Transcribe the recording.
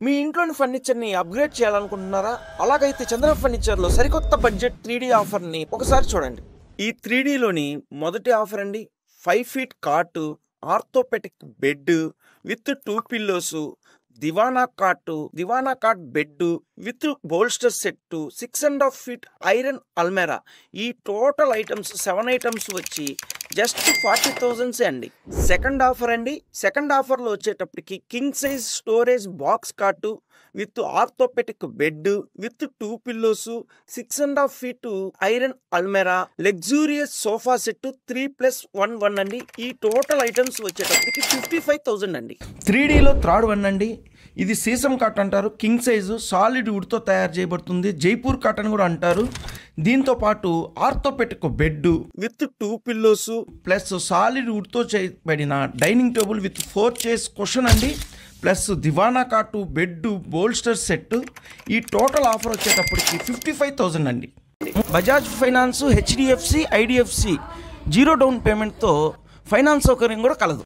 మీ ఇంట్లోని ఫర్నిచర్ని అప్గ్రేడ్ చేయాలనుకుంటున్నారా? అలాగైతే చంద్ర ఫర్నిచర్లో సరికొత్త బడ్జెట్ 3D ఆఫర్ని ఒకసారి చూడండి. ఈ 3Dలోని మొదటి ఆఫర్ అండి, 5 feet cot, orthopaedic bed with 2 pillows, దివానా cot bed with bolster set, 6.5 feet iron అల్మెరా. ఈ టోటల్ ఐటమ్స్ 7 ఐటమ్స్ వచ్చి జస్ట్ 40,000 అండి. సెకండ్ ఆఫర్ అండి, సెకండ్ ఆఫర్లో వచ్చేటప్పటికి king size storage box cot with orthopaedic bed with 2 pillows, 6.5 feet iron అల్మెరా, luxurious sofa set 3+1 అండి. ఈ టోటల్ ఐటమ్స్ వచ్చేటప్పటికి 55,000 అండి. 3Dలో థర్డ్ వన్ అండి, ఇది సీసం కాట్ అంటారు. కింగ్ సైజు సాలిడ్ వుడ్తో తయారు చేయబడుతుంది. జైపూర్ కాటన్ కూడా అంటారు. దీంతో పాటు orthopaedic bed with 2 pillows plus solid వుడ్తో చేయబడిన dining table with 4 chairs cushion అండి, ప్లస్ దివానా కాటు బెడ్ బోల్స్టర్ సెట్. ఈ టోటల్ ఆఫర్ వచ్చేటప్పటికి 55,000 అండి. Bajaj Finance, HDFC, IDFC 0 down పేమెంట్తో ఫైనాన్స్ సౌకర్యం కూడా కలదు.